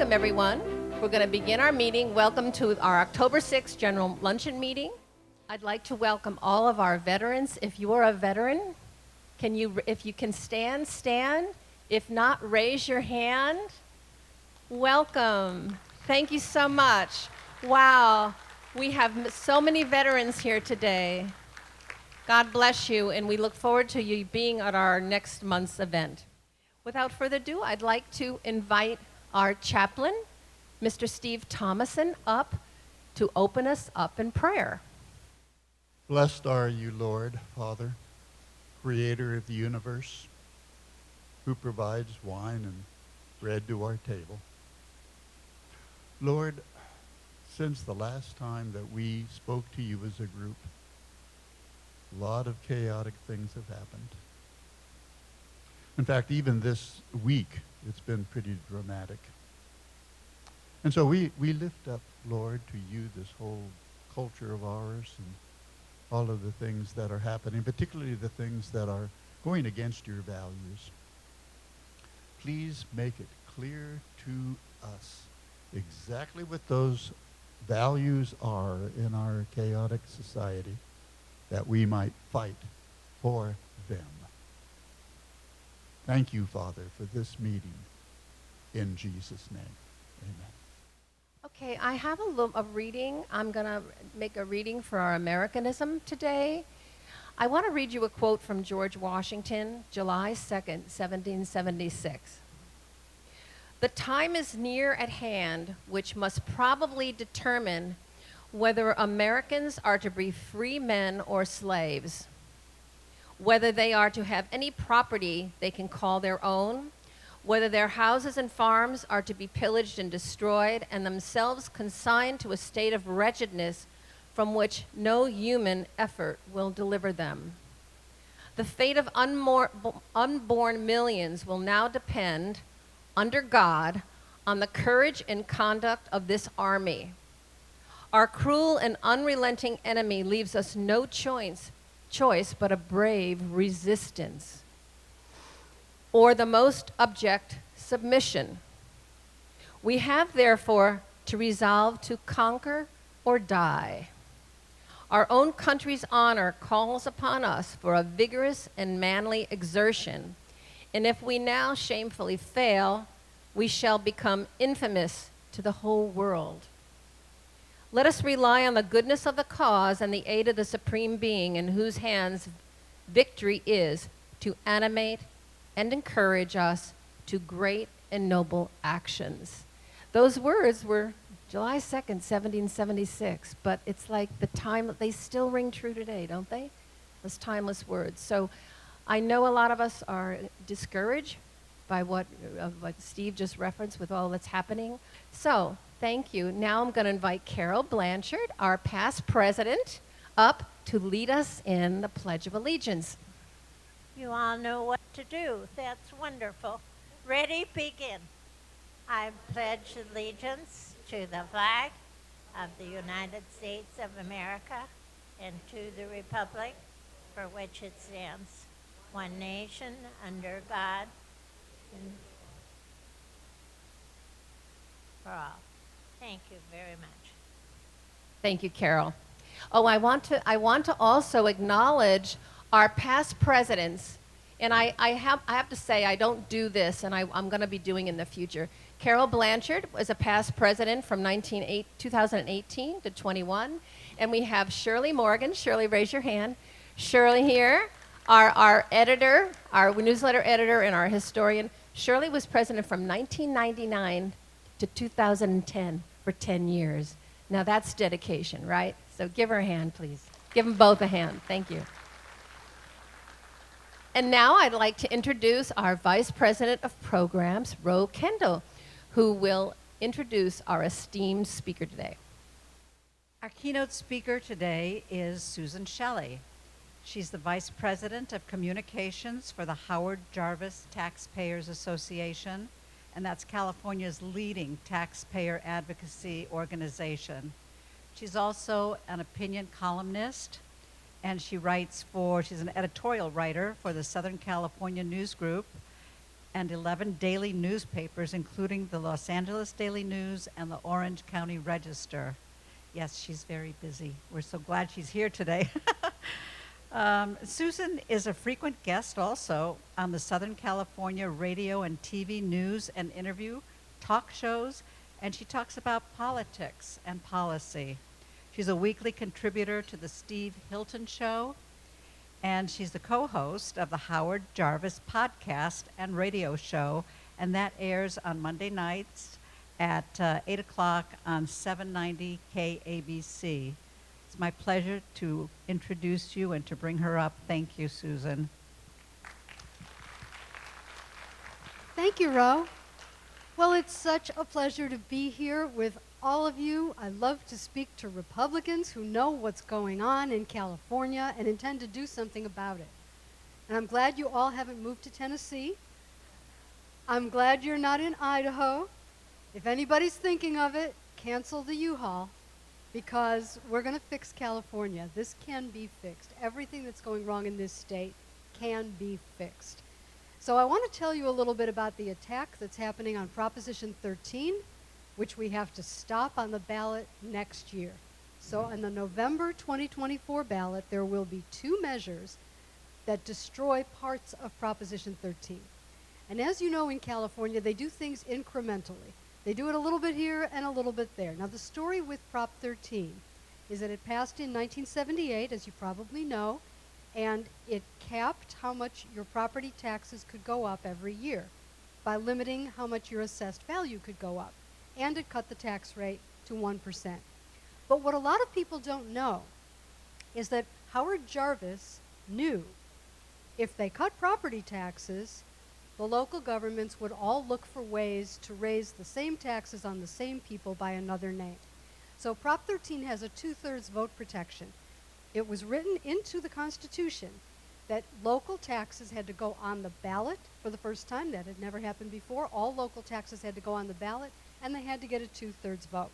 Welcome, everyone. We're going to begin our meeting. Welcome to our October 6th General Luncheon Meeting. I'd like to welcome all of our veterans. If you are a veteran, if you can stand, stand. If not, raise your hand. Welcome. Thank you so much. Wow, we have so many veterans here today. God bless you, and we look forward to you being at our next month's event. Without further ado, I'd like to invite our chaplain, Mr. Steve Thomason, up to open us up in prayer. Blessed are you, Lord, Father, creator of the universe, who provides wine and bread to our table. Lord, since the last time that we spoke to you as a group, a lot of chaotic things have happened. In fact, even this week, it's been pretty dramatic. And so we lift up, Lord, to you this whole culture of ours and all of the things that are happening, particularly the things that are going against your values. Please make it clear to us exactly what those values are in our chaotic society, that we might fight for them. Thank you, Father, for this meeting. In Jesus' name, amen. Okay, I have a reading. I'm going to make a reading for our Americanism today. I want to read you a quote from George Washington, July 2nd, 1776. "The time is near at hand which must probably determine whether Americans are to be free men or slaves, whether they are to have any property they can call their own, whether their houses and farms are to be pillaged and destroyed and themselves consigned to a state of wretchedness from which no human effort will deliver them. The fate of unborn millions will now depend, under God, on the courage and conduct of this army. Our cruel and unrelenting enemy leaves us no choice but a brave resistance, or the most abject submission. We have, therefore, to resolve to conquer or die. Our own country's honor calls upon us for a vigorous and manly exertion, and if we now shamefully fail, we shall become infamous to the whole world. Let us rely on the goodness of the cause and the aid of the Supreme Being, in whose hands victory is, to animate and encourage us to great and noble actions." Those words were July 2nd, 1776, but it's like the time, they still ring true today, don't they? Those timeless words. So I know a lot of us are discouraged by what Steve just referenced with all that's happening. So thank you. Now I'm going to invite Carol Blanchard, our past president, up to lead us in the Pledge of Allegiance. You all know what to do. That's wonderful. Ready, begin. I pledge allegiance to the flag of the United States of America and to the republic for which it stands, one nation, under God, and for all. Thank you very much. Thank you, Carol. Oh, I want to also acknowledge our past presidents, and I have to say I don't do this, and I'm going to be doing in the future. Carol Blanchard was a past president from 2018 to 21, and we have Shirley Morgan. Shirley, raise your hand. Shirley here, our editor, our newsletter editor, and our historian. Shirley was president from 1999 to 2010 for 10 years. Now that's dedication, right? So give her a hand, please. Give them both a hand. Thank you. And now I'd like to introduce our Vice President of Programs, Ro Kendall, who will introduce our esteemed speaker today. Our keynote speaker today is Susan Shelley. She's the Vice President of Communications for the Howard Jarvis Taxpayers Association, and that's California's leading taxpayer advocacy organization. She's also an opinion columnist, and she's an editorial writer for the Southern California News Group, and 11 daily newspapers, including the Los Angeles Daily News and the Orange County Register. Yes, she's very busy. We're so glad she's here today. Susan is a frequent guest also on the Southern California radio and TV news and interview talk shows, and she talks about politics and policy. She's a weekly contributor to the Steve Hilton Show, and she's the co-host of the Howard Jarvis podcast and radio show, and that airs on Monday nights at 8 o'clock on 790 KABC. It's my pleasure to introduce you and to bring her up. Thank you, Susan. Thank you, Ro. Well, it's such a pleasure to be here with all of you. I love to speak to Republicans who know what's going on in California and intend to do something about it. And I'm glad you all haven't moved to Tennessee. I'm glad you're not in Idaho. If anybody's thinking of it, cancel the U-Haul, because we're going to fix California. This can be fixed. Everything that's going wrong in this state can be fixed. So I want to tell you a little bit about the attack that's happening on Proposition 13, which we have to stop on the ballot next year. So on the November 2024 ballot, there will be 2 measures that destroy parts of Proposition 13. And as you know, in California, they do things incrementally. They do it a little bit here and a little bit there. Now, the story with Prop 13 is that it passed in 1978, as you probably know, and it capped how much your property taxes could go up every year by limiting how much your assessed value could go up. And it cut the tax rate to 1%. But what a lot of people don't know is that Howard Jarvis knew if they cut property taxes, the local governments would all look for ways to raise the same taxes on the same people by another name. So Prop 13 has a 2/3 vote protection. It was written into the Constitution that local taxes had to go on the ballot for the first time. That had never happened before. All local taxes had to go on the ballot, and they had to get a 2/3 vote.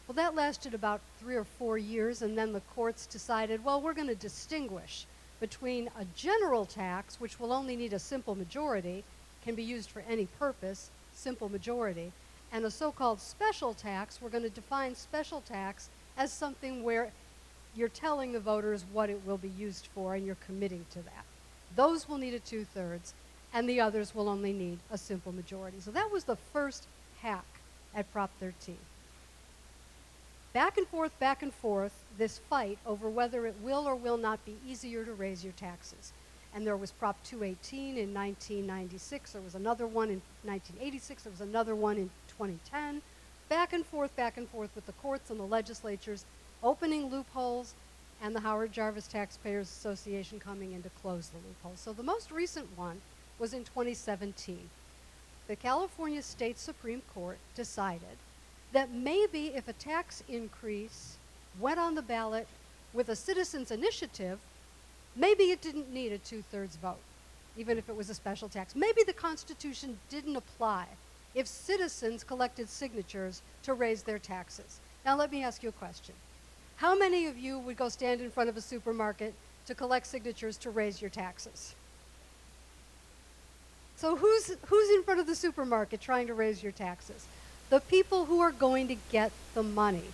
Well, that lasted about 3 or 4 years, and then the courts decided, well, we're going to distinguish between a general tax, which will only need a simple majority, can be used for any purpose, simple majority, and a so-called special tax. We're going to define special tax as something where you're telling the voters what it will be used for, and you're committing to that. Those will need a 2/3, and the others will only need a simple majority. So that was the first hack at Prop 13. Back and forth, this fight over whether it will or will not be easier to raise your taxes. And there was Prop 218 in 1996, there was another one in 1986, there was another one in 2010. Back and forth with the courts and the legislatures, opening loopholes, and the Howard Jarvis Taxpayers Association coming in to close the loopholes. So the most recent one was in 2017. The California State Supreme Court decided that maybe if a tax increase went on the ballot with a citizen's initiative, maybe it didn't need a 2/3 vote, even if it was a special tax. Maybe the Constitution didn't apply if citizens collected signatures to raise their taxes. Now let me ask you a question. How many of you would go stand in front of a supermarket to collect signatures to raise your taxes? So who's in front of the supermarket trying to raise your taxes? The people who are going to get the money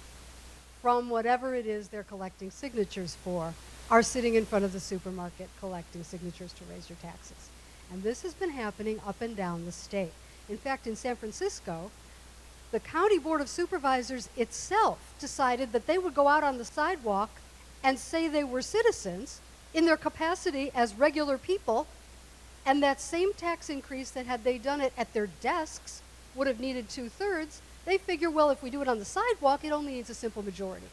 from whatever it is they're collecting signatures for are sitting in front of the supermarket collecting signatures to raise your taxes. And this has been happening up and down the state. In fact, in San Francisco, the County Board of Supervisors itself decided that they would go out on the sidewalk and say they were citizens in their capacity as regular people, and that same tax increase that had they done it at their desks would have needed 2/3. They figure, well, if we do it on the sidewalk, it only needs a simple majority.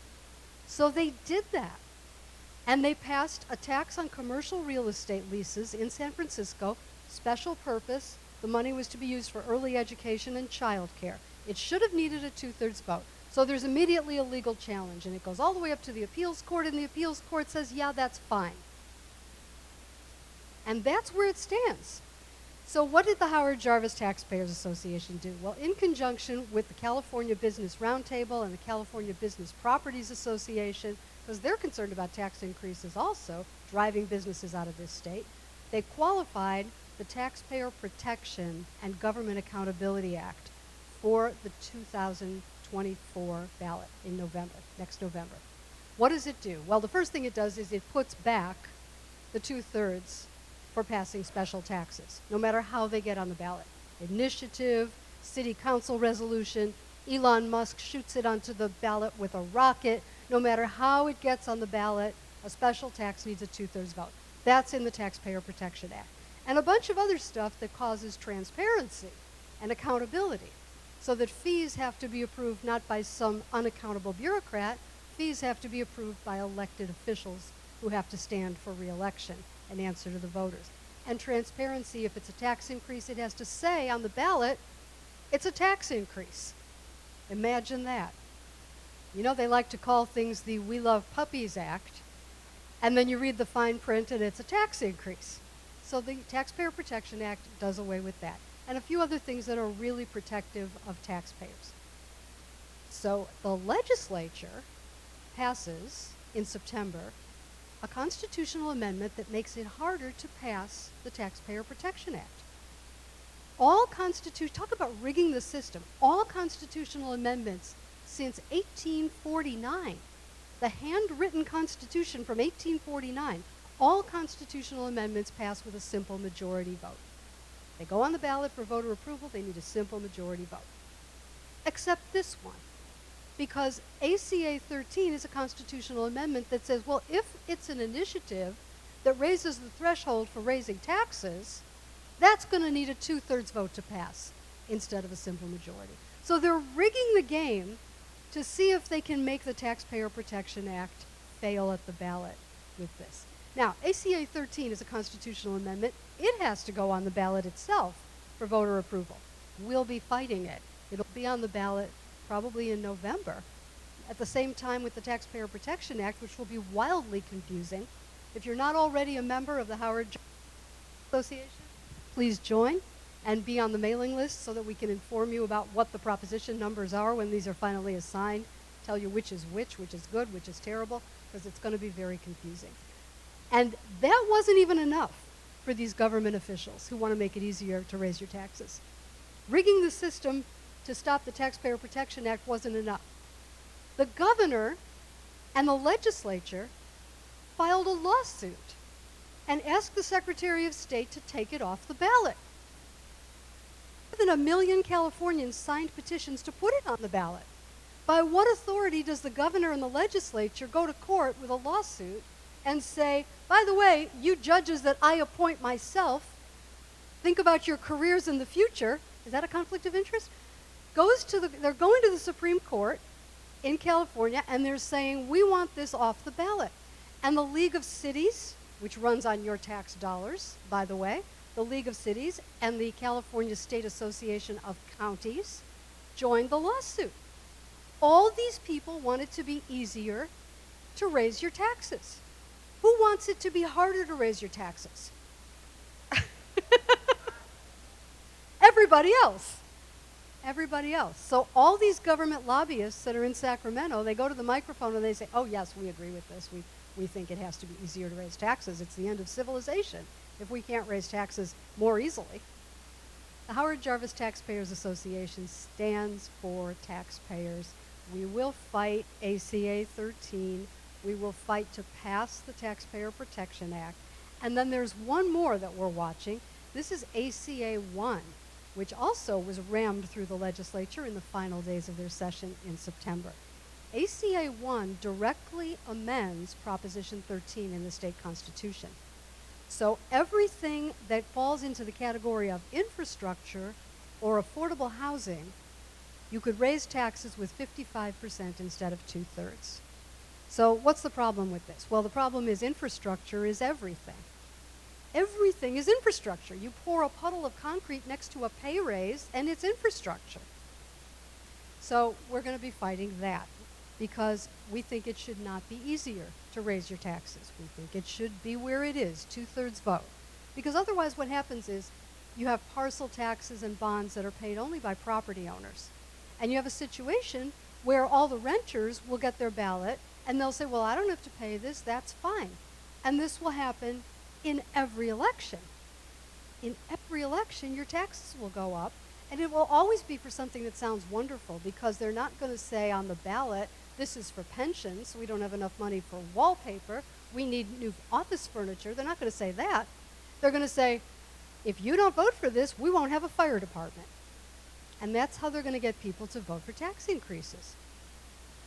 So they did that. And they passed a tax on commercial real estate leases in San Francisco, special purpose. The money was to be used for early education and child care. It should have needed a 2/3 vote. So there's immediately a legal challenge, and it goes all the way up to the appeals court, and the appeals court says, yeah, that's fine. And that's where it stands. So what did the Howard Jarvis Taxpayers Association do? Well, in conjunction with the California Business Roundtable and the California Business Properties Association, because they're concerned about tax increases also, driving businesses out of this state, they qualified the Taxpayer Protection and Government Accountability Act for the 2024 ballot in November, next November. What does it do? Well, the first thing it does is it puts back the 2/3 for passing special taxes, no matter how they get on the ballot. Initiative, city council resolution, Elon Musk shoots it onto the ballot with a rocket. No matter how it gets on the ballot, a special tax needs a 2/3 vote. That's in the Taxpayer Protection Act. And a bunch of other stuff that causes transparency and accountability, so that fees have to be approved not by some unaccountable bureaucrat. Fees have to be approved by elected officials who have to stand for re-election and answer to the voters. And transparency, if it's a tax increase, it has to say on the ballot, it's a tax increase. Imagine that. You know, they like to call things the We Love Puppies Act, and then you read the fine print and it's a tax increase. So the Taxpayer Protection Act does away with that. And a few other things that are really protective of taxpayers. So the legislature passes in September a constitutional amendment that makes it harder to pass the Taxpayer Protection Act. Talk about rigging the system. All constitutional amendments since 1849, the handwritten Constitution from 1849, all constitutional amendments pass with a simple majority vote. They go on the ballot for voter approval, they need a simple majority vote. Except this one, because ACA 13 is a constitutional amendment that says, well, if it's an initiative that raises the threshold for raising taxes, that's going to need a 2/3 vote to pass instead of a simple majority. So they're rigging the game to see if they can make the Taxpayer Protection Act fail at the ballot with this. Now, ACA 13 is a constitutional amendment. It has to go on the ballot itself for voter approval. We'll be fighting it. It'll be on the ballot probably in November, at the same time with the Taxpayer Protection Act, which will be wildly confusing. If you're not already a member of the Howard Association, please join and be on the mailing list so that we can inform you about what the proposition numbers are when these are finally assigned, tell you which is which is good, which is terrible, because it's going to be very confusing. And that wasn't even enough for these government officials who want to make it easier to raise your taxes. Rigging the system to stop the Taxpayer Protection Act wasn't enough. The governor and the legislature filed a lawsuit and asked the Secretary of State to take it off the ballot. More than 1 million Californians signed petitions to put it on the ballot. By what authority does the governor and the legislature go to court with a lawsuit and say, by the way, you judges that I appoint myself, think about your careers in the future. Is that a conflict of interest? They're going to the Supreme Court in California, and they're saying, we want this off the ballot. And the League of Cities, which runs on your tax dollars, by the way, the League of Cities and the California State Association of Counties joined the lawsuit. All these people want it to be easier to raise your taxes. Who wants it to be harder to raise your taxes? Everybody else. Everybody else. So all these government lobbyists that are in Sacramento, they go to the microphone and they say, oh yes, we agree with this. We think it has to be easier to raise taxes. It's the end of civilization if we can't raise taxes more easily. The Howard Jarvis Taxpayers Association stands for taxpayers. We will fight ACA 13. We will fight to pass the Taxpayer Protection Act. And then there's one more that we're watching. This is ACA 1, which also was rammed through the legislature in the final days of their session in September. ACA 1 directly amends Proposition 13 in the state constitution. So everything that falls into the category of infrastructure or affordable housing, you could raise taxes with 55% instead of 2/3. So what's the problem with this? Well, the problem is infrastructure is everything. Everything is infrastructure. You pour a puddle of concrete next to a pay raise, and it's infrastructure. So we're going to be fighting that because we think it should not be easier to raise your taxes. We think it should be where it is, 2/3 vote. Because otherwise what happens is you have parcel taxes and bonds that are paid only by property owners. And you have a situation where all the renters will get their ballot and they'll say, well, I don't have to pay this, that's fine. And this will happen in every election. in every election, your taxes will go up, and it will always be for something that sounds wonderful, because they're not going to say on the ballot, this is for pensions, we don't have enough money for wallpaper, we need new office furniture. They're not going to say that. They're going to say, if you don't vote for this, we won't have a fire department. And that's how they're going to get people to vote for tax increases.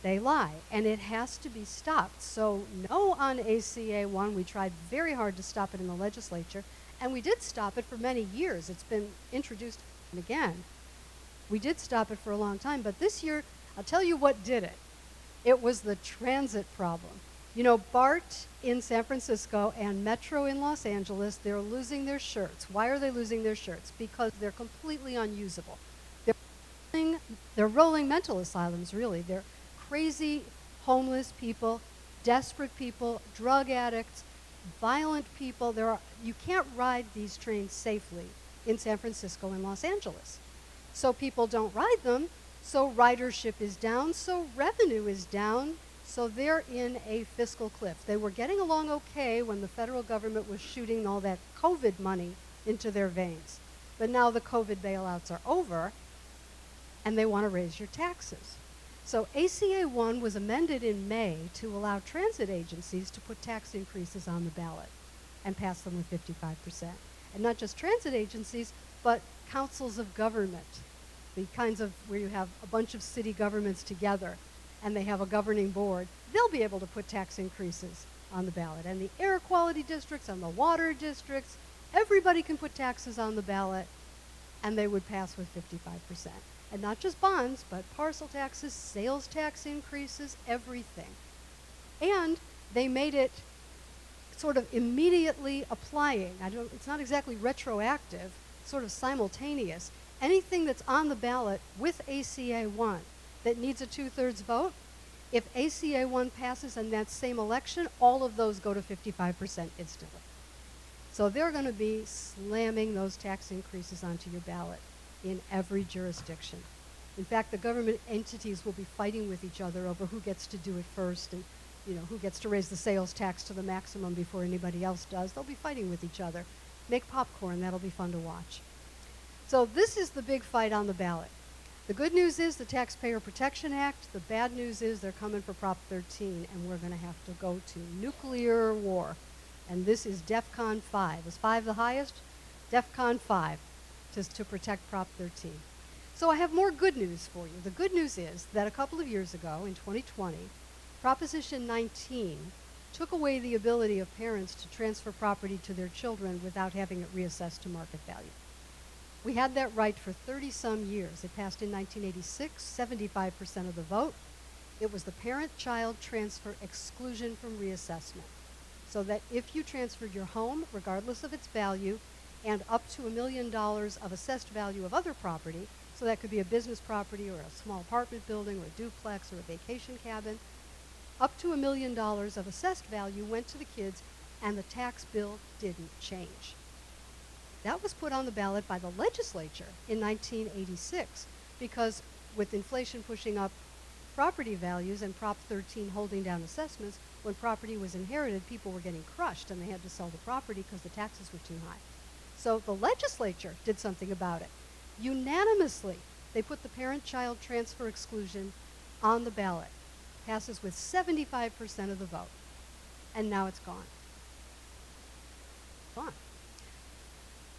They lie, and it has to be stopped. So no on ACA 1. We tried very hard to stop it in the legislature, and we did stop it for many years. It's been introduced again. We did stop it for a long time, but this year, I'll tell you what did it. It was the transit problem. You know, BART in San Francisco and Metro in Los Angeles, they're losing their shirts. Why are they losing their shirts? Because they're completely unusable. They're rolling mental asylums, really. They're crazy, homeless people, desperate people, drug addicts, violent people. You can't ride these trains safely in San Francisco and Los Angeles. So people don't ride them, so ridership is down, so revenue is down, so they're in a fiscal cliff. They were getting along okay when the federal government was shooting all that COVID money into their veins. But now the COVID bailouts are over, and they want to raise your taxes. So ACA 1 was amended in May to allow transit agencies to put tax increases on the ballot and pass them with 55%. And not just transit agencies, but councils of government, the kinds of where you have a bunch of city governments together and they have a governing board. They'll be able to put tax increases on the ballot. And the air quality districts and the water districts, everybody can put taxes on the ballot, and they would pass with 55%. And not just bonds, but parcel taxes, sales tax increases, everything. And they made it sort of immediately applying. It's not exactly retroactive, sort of simultaneous. Anything that's on the ballot with ACA 1 that needs a 2/3 vote, if ACA 1 passes in that same election, all of those go to 55% instantly. So they're going to be slamming those tax increases onto your ballot in every jurisdiction. In fact, the government entities will be fighting with each other over who gets to do it first, and who gets to raise the sales tax to the maximum before anybody else does. They'll be fighting with each other. Make popcorn, that'll be fun to watch. So this is the big fight on the ballot. The good news is the Taxpayer Protection Act. The bad news is they're coming for Prop 13, and we're going to have to go to nuclear war. And this is DEFCON 5. Is 5 the highest? DEFCON 5 to protect Prop 13. So I have more good news for you. The good news is that a couple of years ago, in 2020, Proposition 19 took away the ability of parents to transfer property to their children without having it reassessed to market value. We had that right for 30-some years. It passed in 1986, 75% of the vote. It was the parent-child transfer exclusion from reassessment. So that if you transferred your home, regardless of its value, and up to $1 million of assessed value of other property, so that could be a business property or a small apartment building or a duplex or a vacation cabin, up to $1 million of assessed value went to the kids, and the tax bill didn't change. That was put on the ballot by the legislature in 1986 because with inflation pushing up property values and Prop 13 holding down assessments, when property was inherited, people were getting crushed and they had to sell the property because the taxes were too high. So the legislature did something about it. Unanimously, they put the parent-child transfer exclusion on the ballot. Passes with 75% of the vote. And now it's gone. Gone.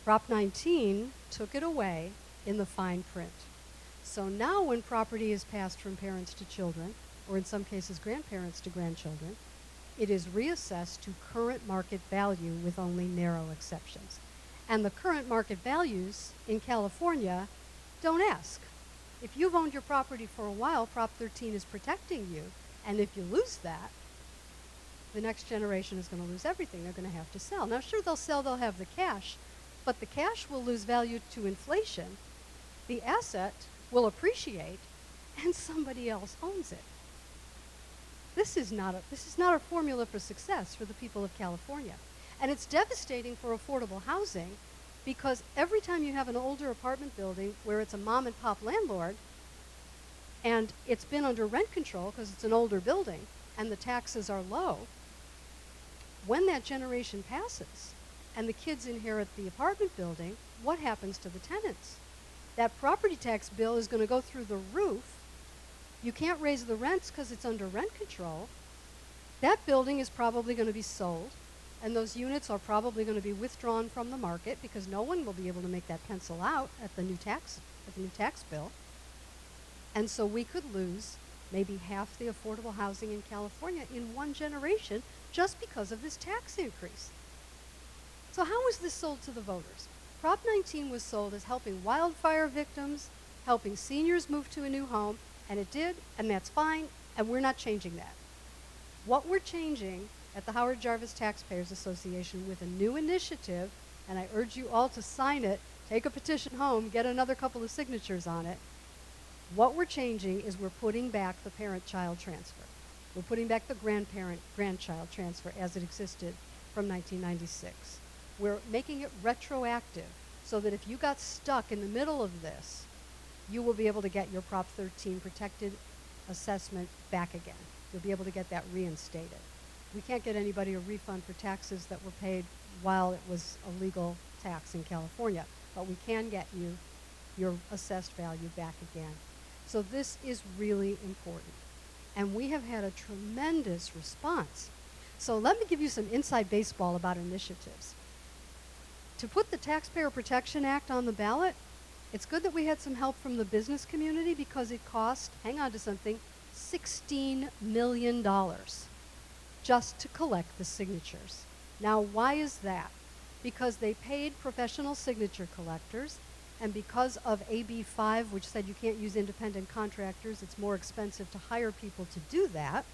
Prop 19 took it away in the fine print. So now when property is passed from parents to children, or in some cases grandparents to grandchildren, it is reassessed to current market value with only narrow exceptions. And the current market values in California don't ask. If you've owned your property for a while, Prop 13 is protecting you. And if you lose that, the next generation is going to lose everything. They're going to have to sell. Now, sure, they'll sell, they'll have the cash, but the cash will lose value to inflation. The asset will appreciate, and somebody else owns it. This is not a formula for success for the people of California. And it's devastating for affordable housing because every time you have an older apartment building where it's a mom and pop landlord and it's been under rent control because it's an older building and the taxes are low, when that generation passes, and the kids inherit the apartment building, what happens to the tenants? That property tax bill is going to go through the roof. You can't raise the rents because it's under rent control. That building is probably going to be sold, and those units are probably going to be withdrawn from the market because no one will be able to make that pencil out at the new tax bill. And so we could lose maybe half the affordable housing in California in one generation just because of this tax increase. So how was this sold to the voters? Prop 19 was sold as helping wildfire victims, helping seniors move to a new home, and it did, and that's fine, and we're not changing that. What we're changing at the Howard Jarvis Taxpayers Association with a new initiative, and I urge you all to sign it, take a petition home, get another couple of signatures on it. What we're changing is we're putting back the parent-child transfer. We're putting back the grandparent-grandchild transfer as it existed from 1996. We're making it retroactive so that if you got stuck in the middle of this, you will be able to get your Prop 13 protected assessment back again. You'll be able to get that reinstated. We can't get anybody a refund for taxes that were paid while it was a legal tax in California, but we can get you your assessed value back again. So this is really important. And we have had a tremendous response. So let me give you some inside baseball about initiatives. To put the Taxpayer Protection Act on the ballot, it's good that we had some help from the business community because it cost, hang on to something, $16 million just to collect the signatures. Now, why is that? Because they paid professional signature collectors, and because of AB 5, which said you can't use independent contractors, it's more expensive to hire people to do that.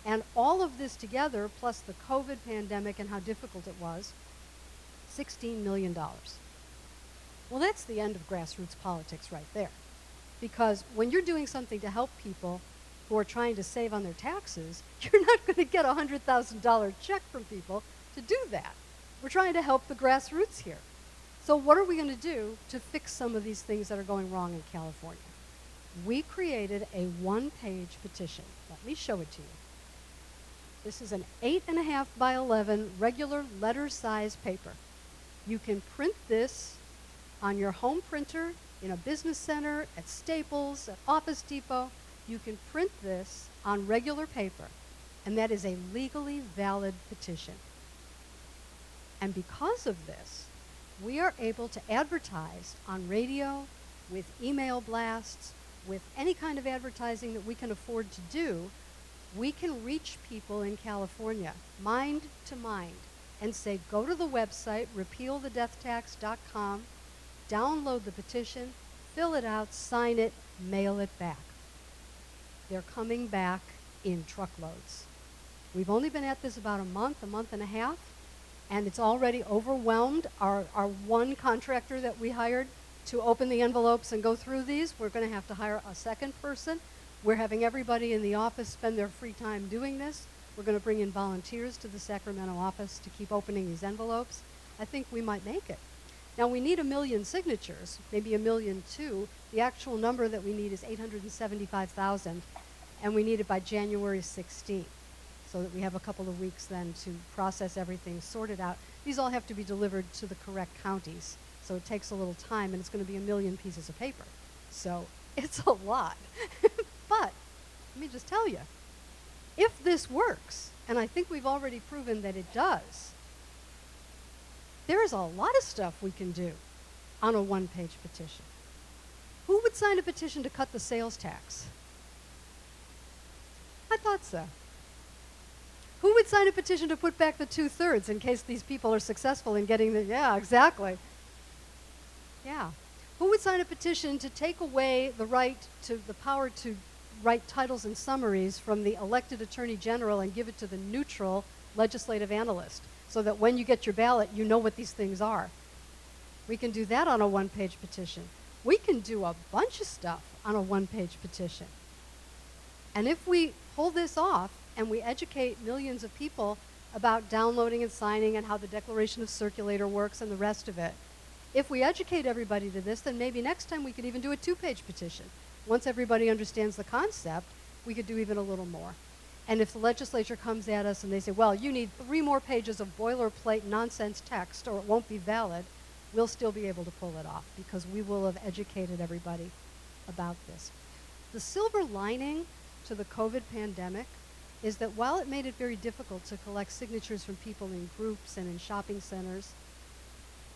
And all of this together, plus the COVID pandemic and how difficult it was, $16 million. Well, that's the end of grassroots politics right there. Because when you're doing something to help people who are trying to save on their taxes, you're not going to get a $100,000 check from people to do that. We're trying to help the grassroots here. So what are we going to do to fix some of these things that are going wrong in California? We created a one-page petition. Let me show it to you. This is an 8.5 by 11 regular letter size paper. You can print this on your home printer, in a business center, at Staples, at Office Depot. You can print this on regular paper, and that is a legally valid petition. And because of this, we are able to advertise on radio, with email blasts, with any kind of advertising that we can afford to do. We can reach people in California, mind to mind, and say, go to the website, repealthedeathtax.com, download the petition, fill it out, sign it, mail it back. They're coming back in truckloads. We've only been at this about a month and a half, and it's already overwhelmed our one contractor that we hired to open the envelopes and go through these. We're going to have to hire a second person. We're having everybody in the office spend their free time doing this. We're going to bring in volunteers to the Sacramento office to keep opening these envelopes. I think we might make it. Now, we need 1 million signatures, maybe 1.2 million. The actual number that we need is 875,000, and we need it by January 16th, so that we have a couple of weeks then to process everything, sort it out. These all have to be delivered to the correct counties, so it takes a little time, and it's going to be 1 million pieces of paper. So it's a lot. But let me just tell you, if this works, and I think we've already proven that it does, there is a lot of stuff we can do on a one-page petition. Who would sign a petition to cut the sales tax? I thought so. Who would sign a petition to put back the 2/3 in case these people are successful in getting the, yeah, exactly. Yeah. Who would sign a petition to take away the right to, the power to write titles and summaries from the elected attorney general and give it to the neutral legislative analyst so that when you get your ballot, you know what these things are? We can do that on a one-page petition. We can do a bunch of stuff on a one-page petition. And if we pull this off and we educate millions of people about downloading and signing and how the Declaration of Circulator works and the rest of it, if we educate everybody to this, then maybe next time we could even do a 2-page petition. Once everybody understands the concept, we could do even a little more. And if the legislature comes at us and they say, well, you need 3 more pages of boilerplate nonsense text or it won't be valid, we'll still be able to pull it off because we will have educated everybody about this. The silver lining to the COVID pandemic is that while it made it very difficult to collect signatures from people in groups and in shopping centers,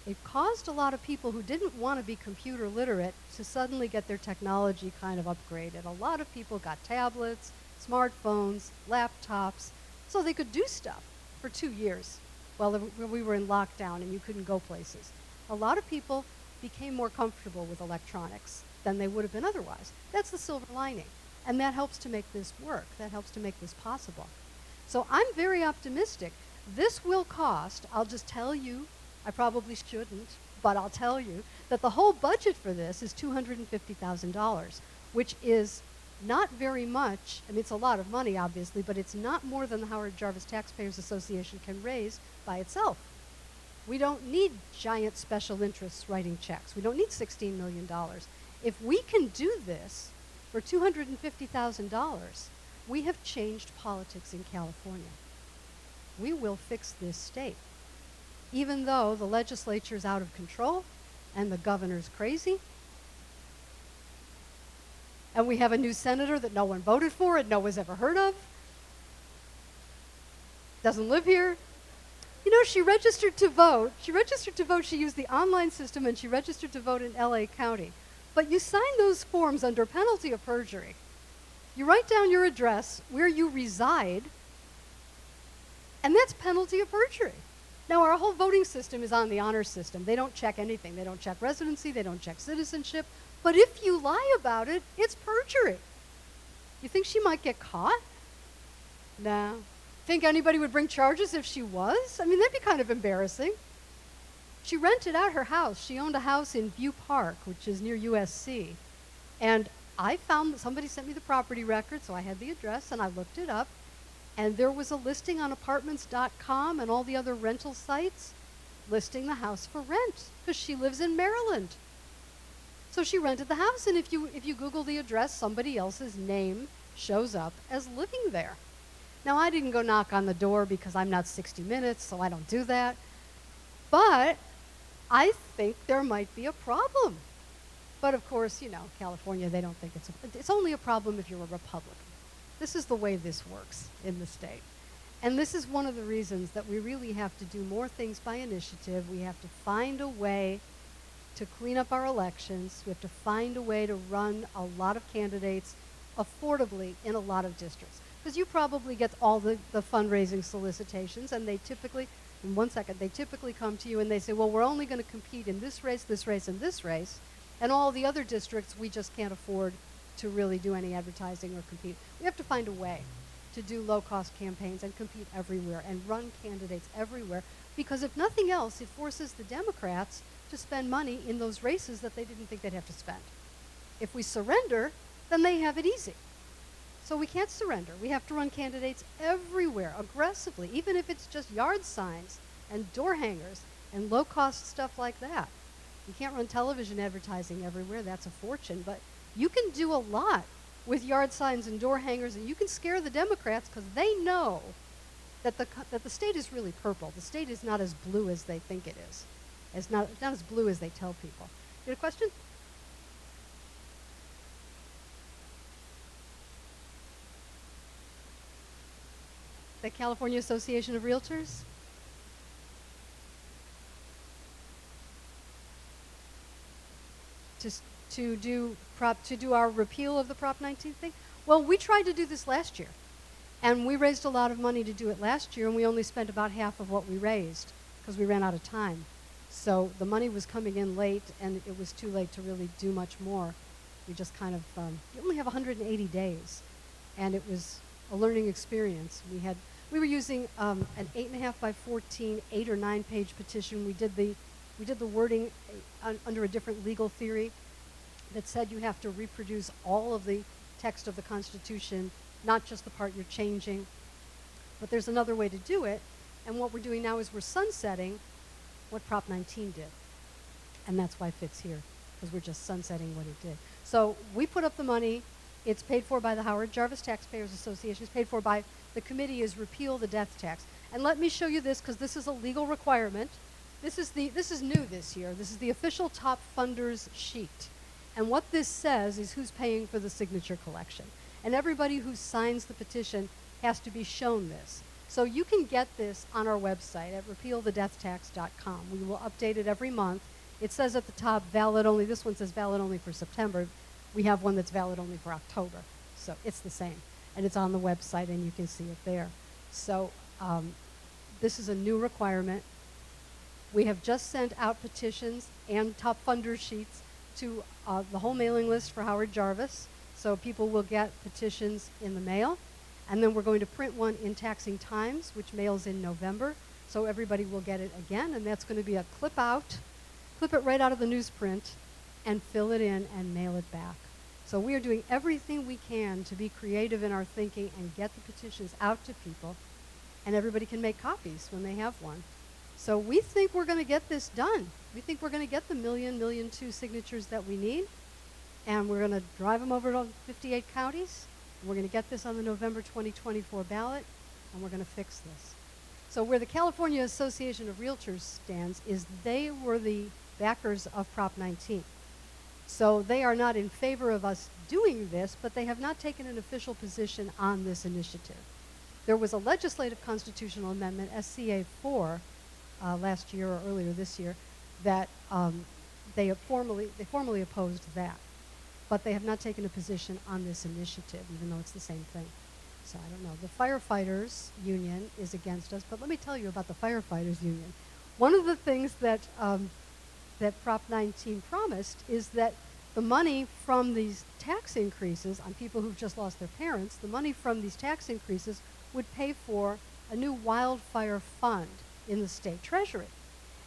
it caused a lot of people who didn't want to be computer literate to suddenly get their technology kind of upgraded. A lot of people got tablets, smartphones, laptops, so they could do stuff for 2 years while we were in lockdown and you couldn't go places. A lot of people became more comfortable with electronics than they would have been otherwise. That's the silver lining. And that helps to make this work. That helps to make this possible. So I'm very optimistic. This will cost, I'll just tell you, I probably shouldn't, but I'll tell you, that the whole budget for this is $250,000, which is not very much. I mean, it's a lot of money, obviously, but it's not more than the Howard Jarvis Taxpayers Association can raise by itself. We don't need giant special interests writing checks. We don't need $16 million. If we can do this for $250,000, we have changed politics in California. We will fix this state. Even though the legislature is out of control and the governor's crazy, and we have a new senator that no one voted for and no one's ever heard of, doesn't live here. You know, she registered to vote. She used the online system and she registered to vote in LA County. But you sign those forms under penalty of perjury. You write down your address, where you reside, and that's penalty of perjury. Now, our whole voting system is on the honor system. They don't check anything. They don't check residency. They don't check citizenship. But if you lie about it, it's perjury. You think she might get caught? No. Think anybody would bring charges if she was? I mean, that'd be kind of embarrassing. She rented out her house. She owned a house in View Park, which is near USC. And I found that somebody sent me the property record, so I had the address, and I looked it up. And there was a listing on apartments.com and all the other rental sites listing the house for rent because she lives in Maryland. So she rented the house, and if you Google the address, somebody else's name shows up as living there. Now, I didn't go knock on the door because I'm not 60 Minutes, so I don't do that. But I think there might be a problem. But of course, you know, California, they don't think it's only a problem if you're a Republican. This is the way this works in the state. And this is one of the reasons that we really have to do more things by initiative. We have to find a way to clean up our elections. We have to find a way to run a lot of candidates affordably in a lot of districts. Because you probably get all the fundraising solicitations, and they typically, in 1 second, they typically come to you and they say, well, we're only going to compete in this race, and this race, and all the other districts we just can't afford to really do any advertising or compete. We have to find a way to do low-cost campaigns and compete everywhere and run candidates everywhere, because if nothing else, it forces the Democrats to spend money in those races that they didn't think they'd have to spend. If we surrender, then they have it easy. So we can't surrender. We have to run candidates everywhere, aggressively, even if it's just yard signs and door hangers and low-cost stuff like that. You can't run television advertising everywhere. That's a fortune. But you can do a lot with yard signs and door hangers, and you can scare the Democrats because they know that the state is really purple. The state is not as blue as they think it is. It's not as blue as they tell people. You have a question? The California Association of Realtors? To do our repeal of the Prop 19 thing? Well, we tried to do this last year. And we raised a lot of money to do it last year, and we only spent about half of what we raised because we ran out of time. So the money was coming in late, and it was too late to really do much more. We just kind of, you only have 180 days, and it was a learning experience. We were using an 8.5 by 14, 8 or 9 page petition. We did the wording under a different legal theory that said you have to reproduce all of the text of the Constitution, not just the part you're changing. But there's another way to do it, and what we're doing now is we're sunsetting what Prop 19 did. And that's why it fits here, because we're just sunsetting what it did. So we put up the money. It's paid for by the Howard Jarvis Taxpayers Association. It's paid for by the committee is repeal the death tax. And let me show you this, because this is a legal requirement. This is new this year. This is the official top funders sheet. And what this says is who's paying for the signature collection. And everybody who signs the petition has to be shown this. So you can get this on our website at repealthedeathtax.com. We will update it every month. It says at the top, valid only. This one says valid only for September. We have one that's valid only for October. So it's the same. And it's on the website, and you can see it there. So this is a new requirement. We have just sent out petitions and top funder sheets to the whole mailing list for Howard Jarvis. So people will get petitions in the mail. And then we're going to print one in Taxing Times, which mails in November. So everybody will get it again. And that's going to be a clip it right out of the newsprint, and fill it in and mail it back. So we are doing everything we can to be creative in our thinking and get the petitions out to people. And everybody can make copies when they have one. So we think we're going to get this done. We think we're going to get the million two signatures that we need. And we're going to drive them over to 58 counties. And we're going to get this on the November 2024 ballot. And we're going to fix this. So where the California Association of Realtors stands is they were the backers of Prop 19. So they are not in favor of us doing this, but they have not taken an official position on this initiative. There was a legislative constitutional amendment, SCA 4, last year or earlier this year, that they formally opposed that. But they have not taken a position on this initiative, even though it's the same thing. So I don't know. The firefighters union is against us, but let me tell you about the firefighters union. One of the things that that Prop 19 promised is that the money from these tax increases on people who've just lost their parents, the money from these tax increases would pay for a new wildfire fund in the state treasury.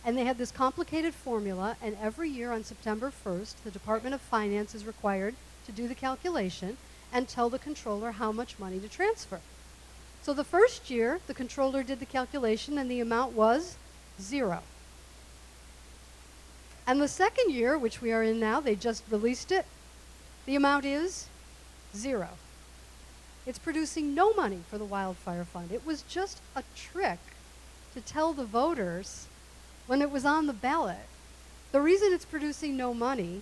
And they had this complicated formula, and every year on September 1st, the Department of Finance is required to do the calculation and tell the controller how much money to transfer. So the first year, the controller did the calculation, and the amount was 0. And the second year, which we are in now, they just released it, the amount is 0. It's producing no money for the wildfire fund. It was just a trick to tell the voters when it was on the ballot. The reason it's producing no money,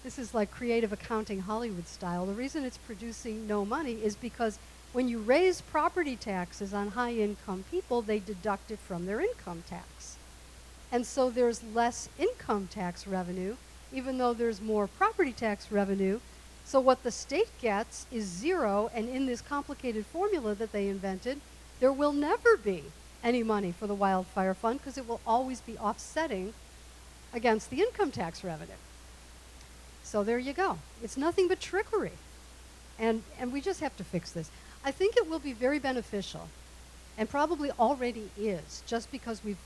this is like creative accounting Hollywood style, the reason it's producing no money is because when you raise property taxes on high-income people, they deduct it from their income tax. And so there's less income tax revenue, even though there's more property tax revenue. So what the state gets is 0, and in this complicated formula that they invented, there will never be any money for the wildfire fund because it will always be offsetting against the income tax revenue. So there you go. It's nothing but trickery. And we just have to fix this. I think it will be very beneficial, and probably already is, just because we've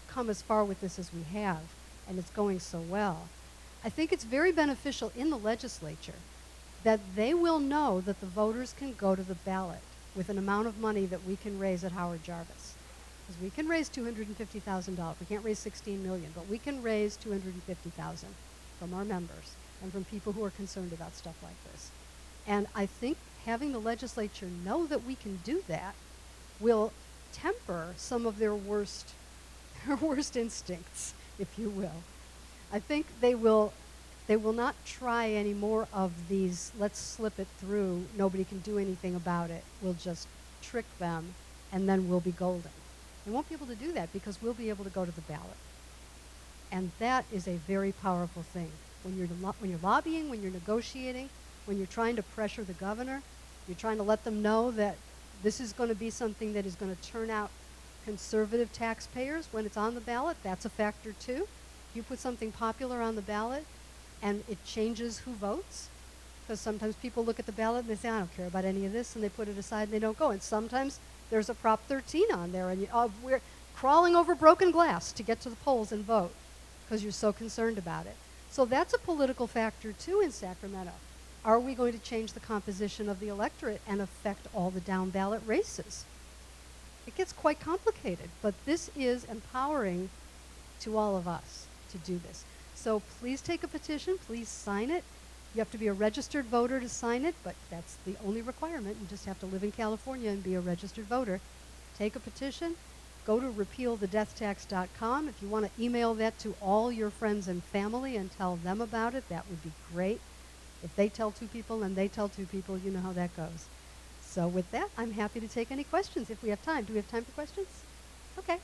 come as far with this as we have, and it's going so well. I think it's very beneficial in the legislature that they will know that the voters can go to the ballot with an amount of money that we can raise at Howard Jarvis. Because we can raise $250,000. We can't raise $16 million, but we can raise $250,000 from our members and from people who are concerned about stuff like this. And I think having the legislature know that we can do that will temper some of their worst instincts, if you will. I think they will not try any more of these, let's slip it through, nobody can do anything about it. We'll just trick them, and then we'll be golden. They won't be able to do that because we'll be able to go to the ballot. And that is a very powerful thing. When you're lobbying, when you're negotiating, when you're trying to pressure the governor, you're trying to let them know that this is going to be something that is going to turn out conservative taxpayers when it's on the ballot. That's a factor too. You put something popular on the ballot and it changes who votes, because sometimes people look at the ballot and they say, I don't care about any of this, and they put it aside and they don't go. And sometimes there's a Prop 13 on there, and we're crawling over broken glass to get to the polls and vote because you're so concerned about it. So that's a political factor too in Sacramento. Are we going to change the composition of the electorate and affect all the down ballot races? It gets quite complicated, but this is empowering to all of us to do this. So please take a petition, please sign it, You have to be a registered voter to sign it, but that's the only requirement. You just have to live in California and be a registered voter. Take a petition, go to repealthedeathtax.com. If you want to email that to all your friends and family and tell them about it, that would be great. If they tell 2 people and they tell 2 people, you know how that goes. So with that, I'm happy to take any questions if we have time. Do we have time for questions? Okay.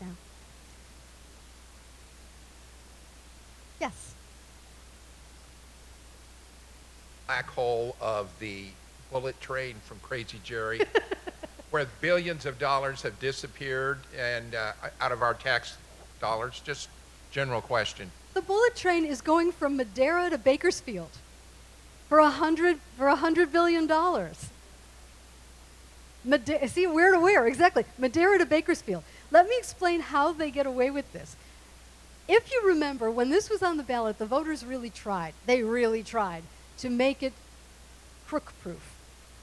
Yeah. Yes. Black hole of the bullet train from Crazy Jerry, where billions of dollars have disappeared and out of our tax dollars? Just general question. The bullet train is going from Madeira to Bakersfield for $100 billion. See, where to where, exactly. Madeira to Bakersfield. Let me explain how they get away with this. If you remember, when this was on the ballot, the voters really tried. They really tried to make it crook-proof.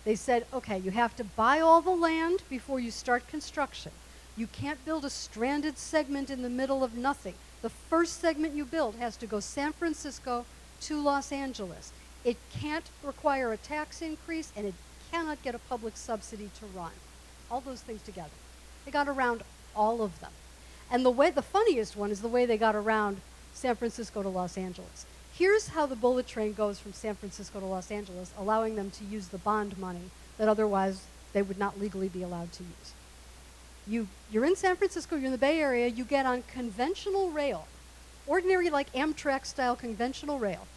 They said, okay, you have to buy all the land before you start construction. You can't build a stranded segment in the middle of nothing. The first segment you build has to go San Francisco to Los Angeles. It can't require a tax increase, and it cannot get a public subsidy to run. All those things together. They got around all of them. And the funniest one is the way they got around San Francisco to Los Angeles. Here's how the bullet train goes from San Francisco to Los Angeles, allowing them to use the bond money that otherwise they would not legally be allowed to use. You're in San Francisco, you're in the Bay Area, you get on conventional rail, ordinary like Amtrak style conventional rail,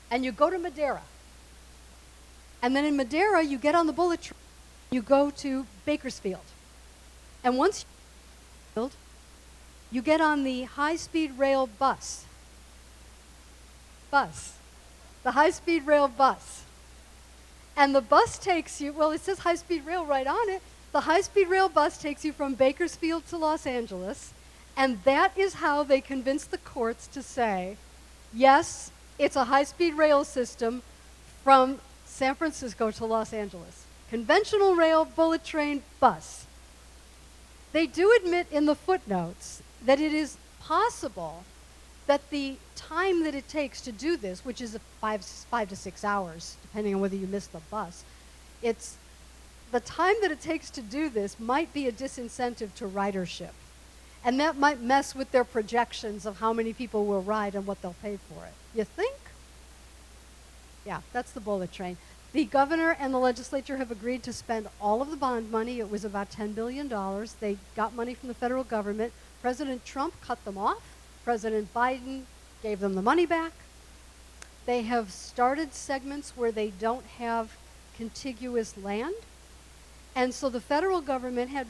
and you go to Madeira. And then in Madeira, you get on the bullet train, you go to Bakersfield. And once you get on the high-speed rail bus. The high-speed rail bus. And the bus takes you, well, it says high-speed rail right on it. The high-speed rail bus takes you from Bakersfield to Los Angeles, and that is how they convince the courts to say, yes, it's a high-speed rail system from San Francisco to Los Angeles. Conventional rail, bullet train, bus. They do admit in the footnotes that it is possible that the time that it takes to do this, which is 5 to 6 hours, depending on whether you miss the bus, it's the time that it takes to do this might be a disincentive to ridership. And that might mess with their projections of how many people will ride and what they'll pay for it. You think? Yeah, that's the bullet train. The governor and the legislature have agreed to spend all of the bond money. It was about $10 billion. They got money from the federal government. President Trump cut them off. President Biden gave them the money back. They have started segments where they don't have contiguous land. And so the federal government had,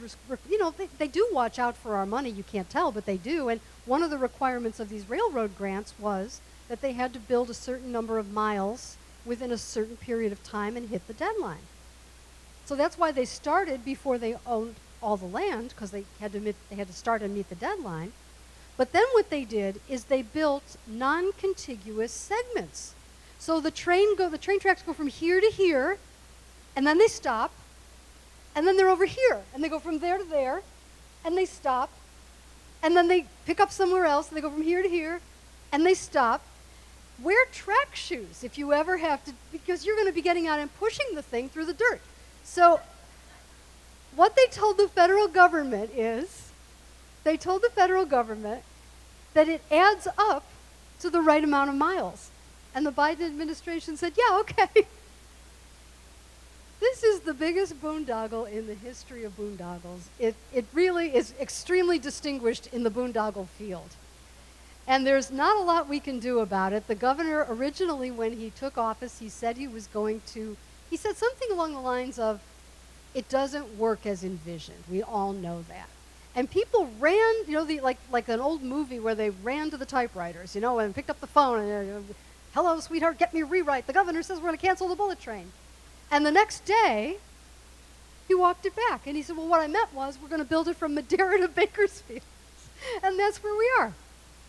they do watch out for our money. You can't tell, but they do. And one of the requirements of these railroad grants was that they had to build a certain number of miles within a certain period of time and hit the deadline. So that's why they started before they owned all the land, because they had to start and meet the deadline. But then what they did is they built non-contiguous segments. So the train tracks go from here to here, and then they stop, and then they're over here, and they go from there to there, and they stop, and then they pick up somewhere else, and they go from here to here, and they stop. Wear track shoes if you ever have to, because you're going to be getting out and pushing the thing through the dirt. So what they told the federal government is, they told the federal government that it adds up to the right amount of miles. And the Biden administration said, yeah, okay. This is the biggest boondoggle in the history of boondoggles. It really is extremely distinguished in the boondoggle field. And there's not a lot we can do about it. The governor originally, when he took office, he said he said something along the lines of, it doesn't work as envisioned. We all know that. And people ran, like an old movie where they ran to the typewriters, and picked up the phone and, hello, sweetheart, get me a rewrite. The governor says we're going to cancel the bullet train. And the next day, he walked it back. And he said, well, what I meant was we're going to build it from Madeira to Bakersfield. And that's where we are.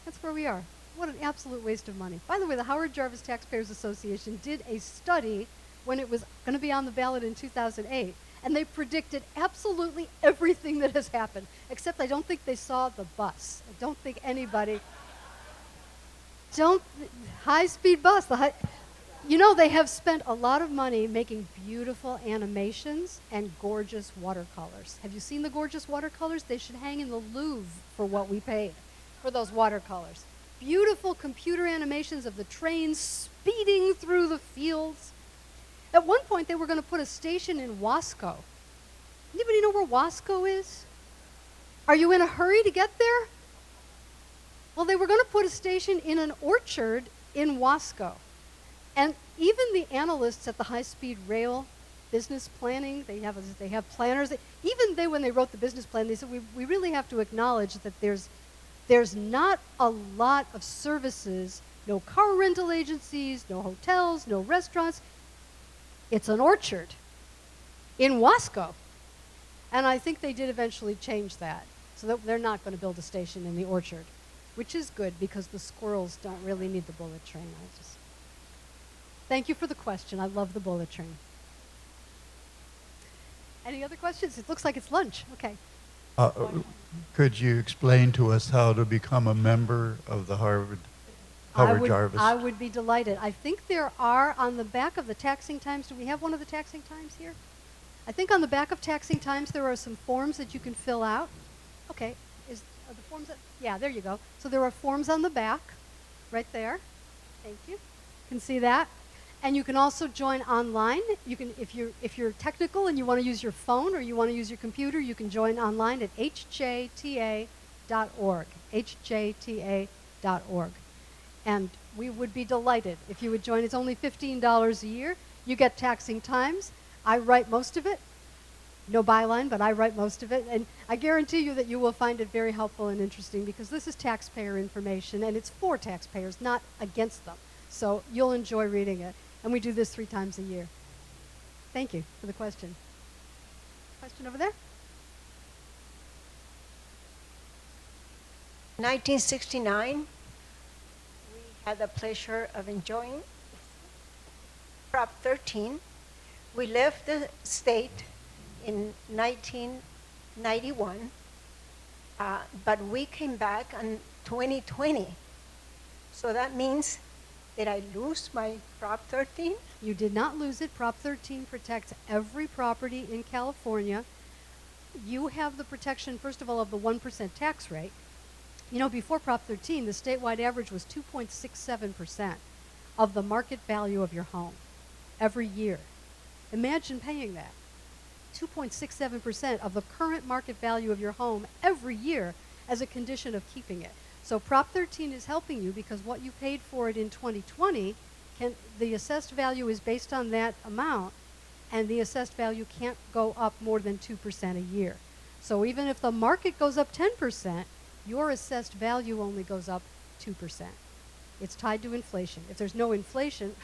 That's where we are. What an absolute waste of money. By the way, the Howard Jarvis Taxpayers Association did a study when it was going to be on the ballot in 2008, and they predicted absolutely everything that has happened, except I don't think they saw the bus. I don't think anybody Don't, high-speed bus, you know, they have spent a lot of money making beautiful animations and gorgeous watercolors. Have you seen the gorgeous watercolors? They should hang in the Louvre for what we paid for those watercolors. Beautiful computer animations of the trains speeding through the fields. At one point, they were going to put a station in Wasco. Anybody know where Wasco is? Are you in a hurry to get there? Well, they were going to put a station in an orchard in Wasco. And even the analysts at the high-speed rail business planning, they have planners. Even they, when they wrote the business plan, they said, we really have to acknowledge that there's not a lot of services, no car rental agencies, no hotels, no restaurants. It's an orchard in Wasco. And I think they did eventually change that, so that they're not going to build a station in the orchard, which is good because the squirrels don't really need the bullet train. Thank you for the question. I love the bullet train. Any other questions? It looks like it's lunch. Okay. Could you explain to us how to become a member of the Howard Jarvis? I would be delighted. I think there are on the back of the Taxing Times. Do we have one of the Taxing Times here? I think on the back of Taxing Times there are some forms that you can fill out. Okay. Are the forms yeah, there you go. So there are forms on the back, right there. Thank you. You can see that. And you can also join online. You can, if you're technical and you want to use your phone or you want to use your computer, you can join online at hjta.org. hjta.org. And we would be delighted if you would join. It's only $15 a year. You get Taxing Times. I write most of it. No byline, but I write most of it. And I guarantee you that you will find it very helpful and interesting because this is taxpayer information and it's for taxpayers, not against them. So you'll enjoy reading it. And we do this 3 times a year. Thank you for the question. Question over there? 1969, we had the pleasure of enjoying Prop 13. We left the state in 1991, but we came back in 2020. So that means, did I lose my Prop 13? You did not lose it. Prop 13 protects every property in California. You have the protection, first of all, of the 1% tax rate. You know, before Prop 13, the statewide average was 2.67% of the market value of your home every year. Imagine paying that. 2.67% of the current market value of your home every year as a condition of keeping it. So Prop 13 is helping you because what you paid for it in 2020, the assessed value is based on that amount, and the assessed value can't go up more than 2% a year. So even if the market goes up 10%, your assessed value only goes up 2%. It's tied to inflation. If there's no inflation,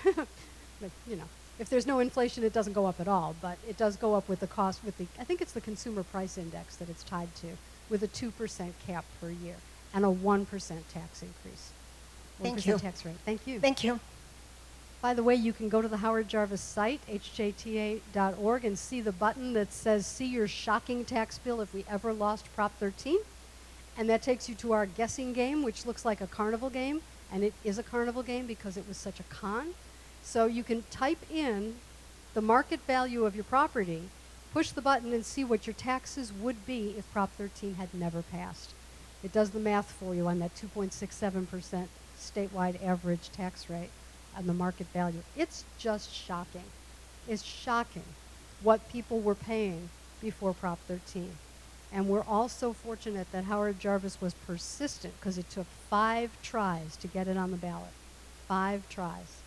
if there's no inflation, it doesn't go up at all, but it does go up with the cost, I think it's the consumer price index that it's tied to, with a 2% cap per year and a 1% tax increase. 1% Thank you. Tax rate. Thank you. Thank you. By the way, you can go to the Howard Jarvis site, hjta.org, and see the button that says, see your shocking tax bill if we ever lost Prop 13. And that takes you to our guessing game, which looks like a carnival game. And it is a carnival game because it was such a con. So you can type in the market value of your property, push the button, and see what your taxes would be if Prop 13 had never passed. It does the math for you on that 2.67% statewide average tax rate on the market value. It's just shocking. It's shocking what people were paying before Prop 13. And we're all so fortunate that Howard Jarvis was persistent because it took 5 tries to get it on the ballot. 5 tries.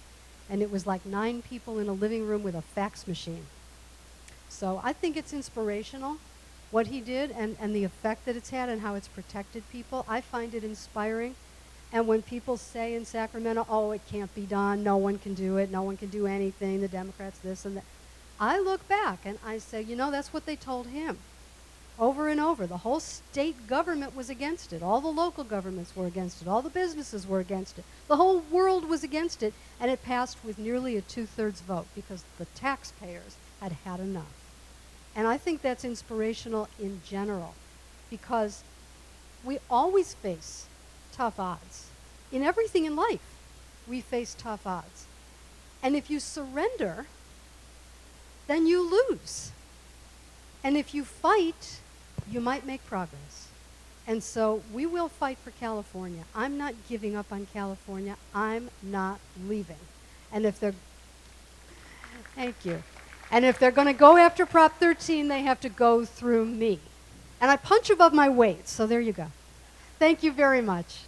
And it was like 9 people in a living room with a fax machine. So I think it's inspirational, what he did, and the effect that it's had and how it's protected people. I find it inspiring. And when people say in Sacramento, oh, it can't be done, no one can do it, no one can do anything, the Democrats this and that, I look back and I say, you know, that's what they told him. Over and over. The whole state government was against it. All the local governments were against it. All the businesses were against it. The whole world was against it, and it passed with nearly a 2/3 vote because the taxpayers had had enough. And I think that's inspirational in general because we always face tough odds in everything in life. we face tough odds. And if you surrender, then you lose. And if you fight, you might make progress. And so we will fight for California. I'm not giving up on California. I'm not leaving. And if they're, thank you. And if they're going to go after Prop 13, they have to go through me. And I punch above my weight, so there you go. Thank you very much.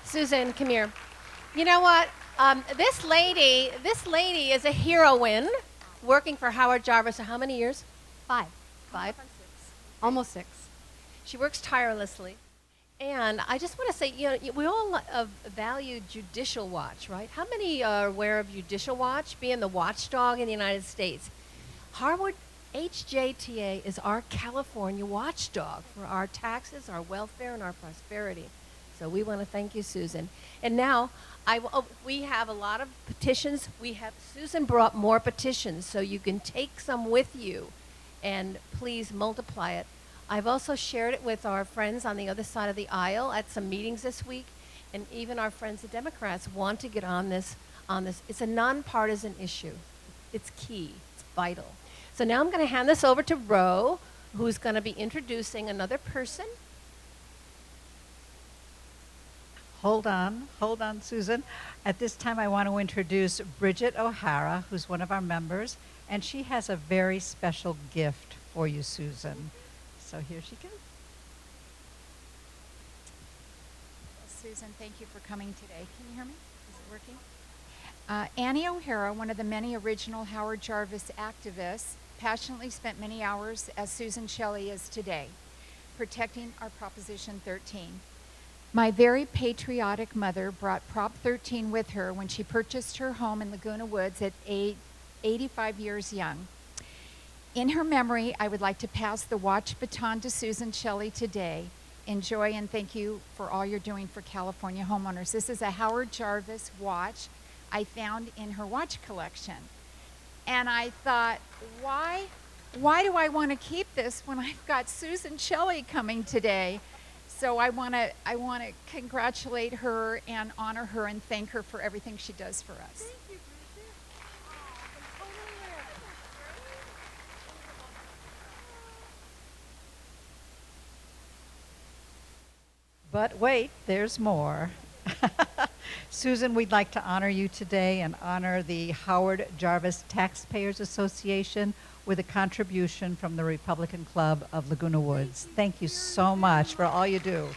Susan, come here. You know what? This lady is a heroine working for Howard Jarvis for how many years? 5. 5? Almost 6. She works tirelessly. And I just want to say, you know, we all value Judicial Watch, right? How many are aware of Judicial Watch being the watchdog in the United States? Harvard HJTA is our California watchdog for our taxes, our welfare, and our prosperity. So we want to thank you, Susan. And now, we have a lot of petitions. Susan brought more petitions, so you can take some with you and please multiply it. I've also shared it with our friends on the other side of the aisle at some meetings this week, and even our friends the Democrats want to get on this. It's a nonpartisan issue. It's key. It's vital. So now I'm going to hand this over to Ro, who's going to be introducing another person. Hold on, Susan. At this time, I want to introduce Bridget O'Hara, who's one of our members, and she has a very special gift for you, Susan. So here she goes. Susan, thank you for coming today. Can you hear me? Is it working? Annie O'Hara, one of the many original Howard Jarvis activists, passionately spent many hours, as Susan Shelley is today, protecting our Proposition 13. My very patriotic mother brought Prop 13 with her when she purchased her home in Laguna Woods at 85 years young. In her memory, I would like to pass the watch baton to Susan Shelley today. Enjoy and thank you for all you're doing for California homeowners. This is a Howard Jarvis watch I found in her watch collection. And I thought, why do I want to keep this when I've got Susan Shelley coming today? So I want to congratulate her and honor her and thank her for everything she does for us. Thank you, Bridget. But wait, there's more. Susan, we'd like to honor you today and honor the Howard Jarvis Taxpayers Association with a contribution from the Republican Club of Laguna Woods. Thank you so much for all you do.